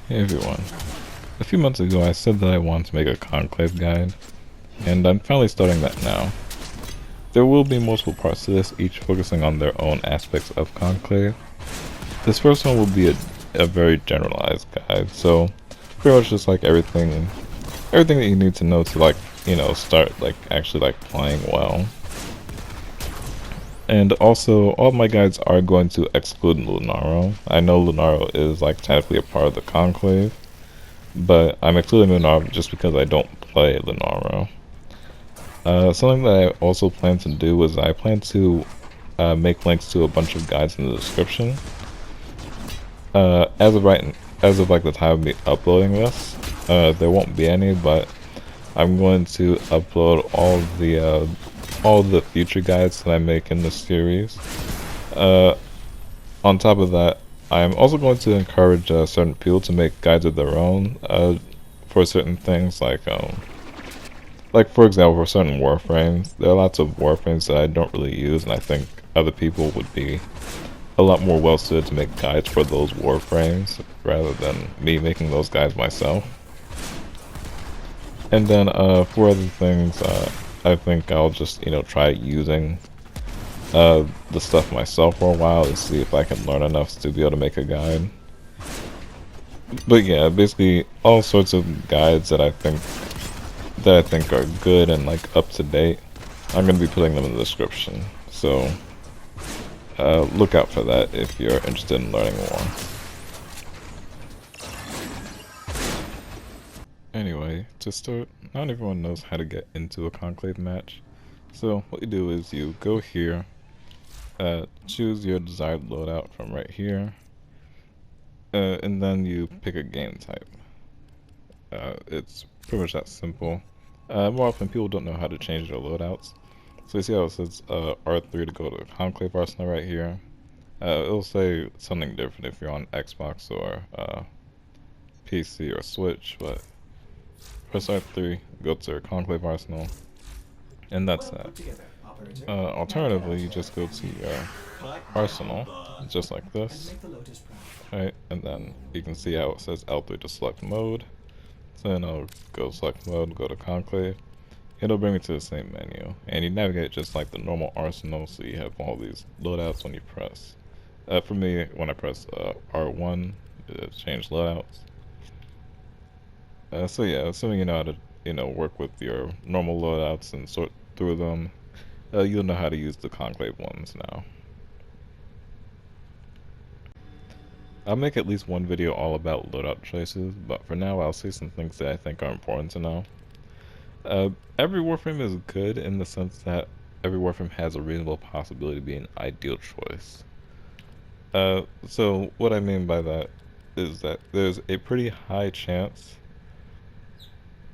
Hey everyone. A few months ago I said that I wanted to make a Conclave guide, and I'm finally starting that now. There will be multiple parts to this, each focusing on their own aspects of Conclave. This first one will be a very generalized guide, so pretty much just like everything that you need to know to start actually playing well. And also, all my guides are going to exclude Lunaro. I know Lunaro is technically a part of the Conclave, but I'm excluding Lunaro just because I don't play Lunaro. Something that I also plan to do is I plan to make links to a bunch of guides in the description. As of the time of me uploading this, there won't be any, but I'm going to upload all the future guides that I make in this series. On top of that, I'm also going to encourage certain people to make guides of their own for certain things, like for example, for certain warframes. There are lots of warframes that I don't really use, and I think other people would be a lot more well suited to make guides for those warframes rather than me making those guides myself. And then for other things, I think I'll just try using the stuff myself for a while to see if I can learn enough to be able to make a guide. But yeah, basically all sorts of guides that I think are good and up to date, I'm gonna be putting them in the description. So look out for that if you're interested in learning more. Anyway, to start, not everyone knows how to get into a Conclave match. So what you do is you go here, choose your desired loadout from right here, and then you pick a game type. It's pretty much that simple. More often people don't know how to change their loadouts. So you see how it says R3 to go to Conclave Arsenal right here. It'll say something different if you're on Xbox or PC or Switch, but press R3, go to Conclave Arsenal, and that's that. Alternatively, you just go to your Arsenal, just like this, right? And then you can see how it says L3 to select mode. So then I'll go select mode, go to Conclave. It'll bring me to the same menu, and you navigate just like the normal Arsenal, so you have all these loadouts when you press. For me, when I press R1, it change loadouts. So yeah, assuming you know how to work with your normal loadouts and sort through them, you'll know how to use the Conclave ones now. I'll make at least one video all about loadout choices, but for now I'll say some things that I think are important to know. Every warframe is good in the sense that every warframe has a reasonable possibility to be an ideal choice. So what I mean by that is that there's a pretty high chance,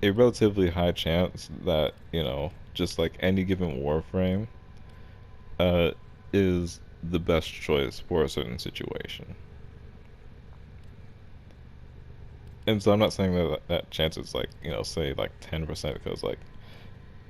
a relatively high chance that, just like any given warframe, is the best choice for a certain situation. And so I'm not saying that chance is say 10%, because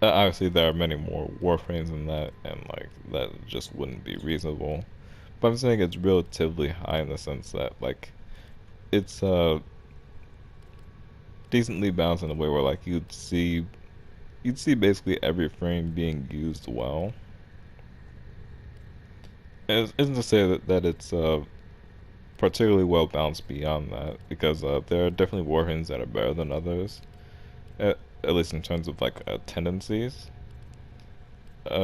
obviously there are many more warframes than that, and that just wouldn't be reasonable. But I'm saying it's relatively high in the sense that it's decently balanced in a way where you'd see basically every frame being used well. And it isn't to say that it's particularly well balanced beyond that, because there are definitely warframes that are better than others, at least in terms of tendencies.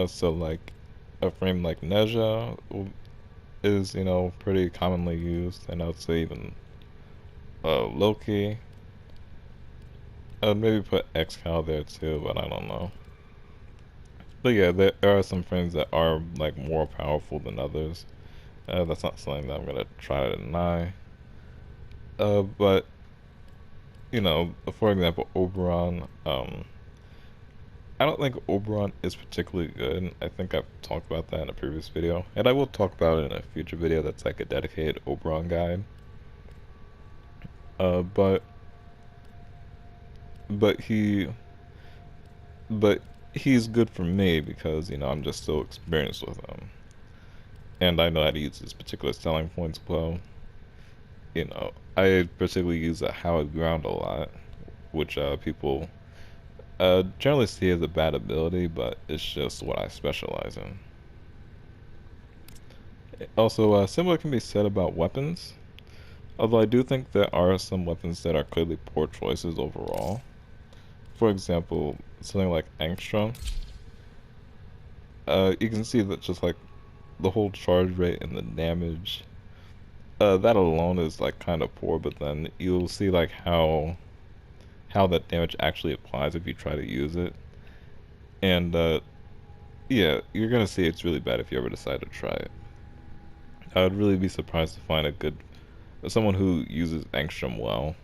So a frame like Neja is pretty commonly used, and I would say even Loki. I'd maybe put Escar there too, but I don't know. But yeah, there are some frames that are more powerful than others. That's not something that I'm gonna try to deny. But for example, Oberon. I don't think Oberon is particularly good. I think I've talked about that in a previous video, and I will talk about it in a future video that's a dedicated Oberon guide. But he but he's good for me because I'm just so experienced with him, and I know how to use his particular selling points well. I particularly use a hallowed ground a lot, which people generally see as a bad ability, but it's just what I specialize in. Also, similar can be said about weapons, although I do think there are some weapons that are clearly poor choices overall. For example, something like Angstrom. You can see that just like the whole charge rate and the damage, that alone is like kind of poor, but then you'll see like how that damage actually applies if you try to use it. And yeah, you're gonna see it's really bad if you ever decide to try it. I would really be surprised to find someone who uses Angstrom well.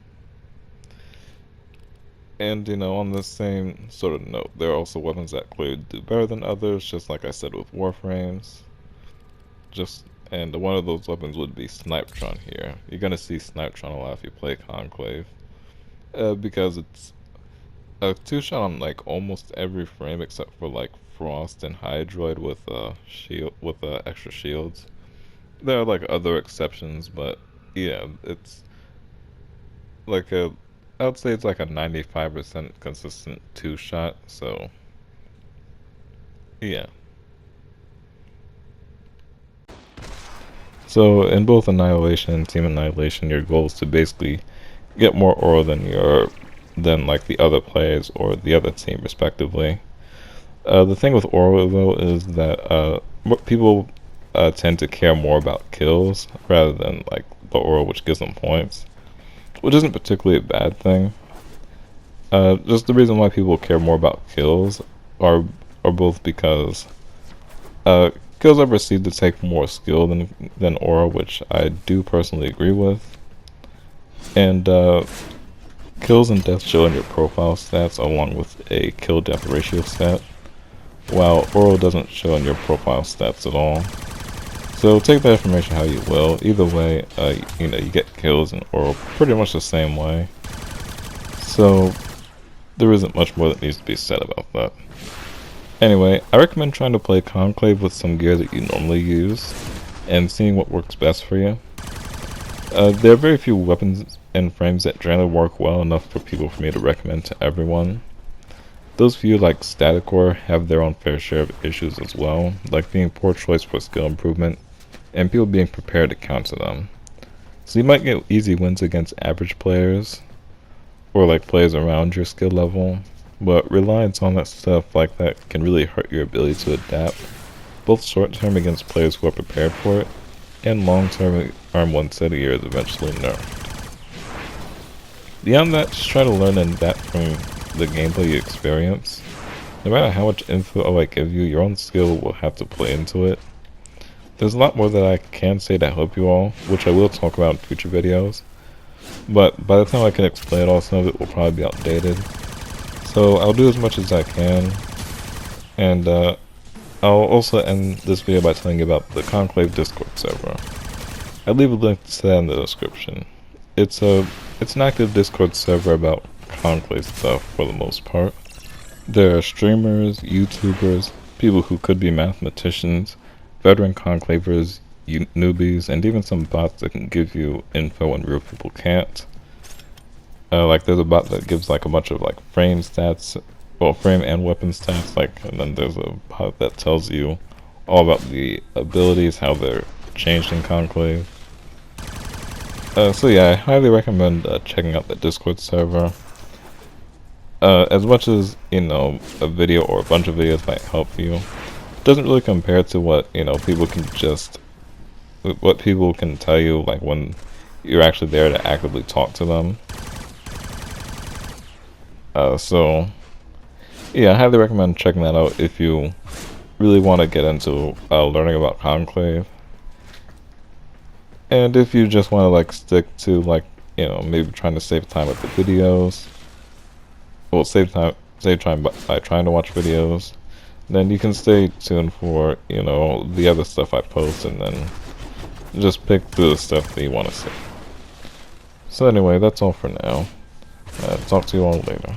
And on the same sort of note, there are also weapons that clearly do better than others, just like I said with Warframes. And one of those weapons would be Snipetron here. You're gonna see Snipetron a lot if you play Conclave, because it's a two-shot on like almost every frame except for like Frost and Hydroid with shield with extra shields. There are like other exceptions, but yeah, it's like I would say it's like a 95% consistent two-shot. So yeah. So in both Annihilation and Team Annihilation, your goal is to basically get more aura than like the other players or the other team, respectively. The thing with aura though is that people tend to care more about kills rather than like the aura, which gives them points, which isn't particularly a bad thing. Just the reason why people care more about kills are are both because uh, kills are perceived to take more skill than aura, which I do personally agree with, and kills and deaths show in your profile stats along with a kill death ratio stat, while aura doesn't show in your profile stats at all. So take that information how you will. Either way, you get kills and aura pretty much the same way. So there isn't much more that needs to be said about that. Anyway, I recommend trying to play Conclave with some gear that you normally use, and seeing what works best for you. There are very few weapons and frames that generally work well enough for me to recommend to everyone. Those few like Static Core have their own fair share of issues as well, like being poor choice for skill improvement, and people being prepared to counter them. So you might get easy wins against average players, or like players around your skill level, but reliance on that stuff like that can really hurt your ability to adapt, both short term against players who are prepared for it, and long term arm one set of gear is eventually nerfed. Beyond that, just try to learn and adapt from the gameplay you experience. No matter how much info I give you, your own skill will have to play into it. There's a lot more that I can say to help you all, which I will talk about in future videos, but by the time I can explain it all, some of it will probably be outdated. So I'll do as much as I can, and I'll also end this video by telling you about the Conclave Discord server. I'll leave a link to that in the description. It's an active Discord server about Conclave stuff for the most part. There are streamers, YouTubers, people who could be mathematicians, veteran Conclavers, newbies, and even some bots that can give you info when real people can't. Like there's a bot that gives like a bunch of like frame stats, well, frame and weapon stats, and then there's a bot that tells you all about the abilities, how they're changed in Conclave. So yeah, I highly recommend checking out the Discord server. As much as, a video or a bunch of videos might help you, it doesn't really compare to what, what people can tell you, like when you're actually there to actively talk to them. So yeah, I highly recommend checking that out if you really want to get into learning about Conclave. And if you just want to stick to maybe trying to save time with the videos, well, save time by trying to watch videos, then you can stay tuned for the other stuff I post, and then just pick through the stuff that you want to see. So anyway, that's all for now. Talk to you all later.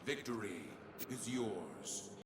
Victory is yours.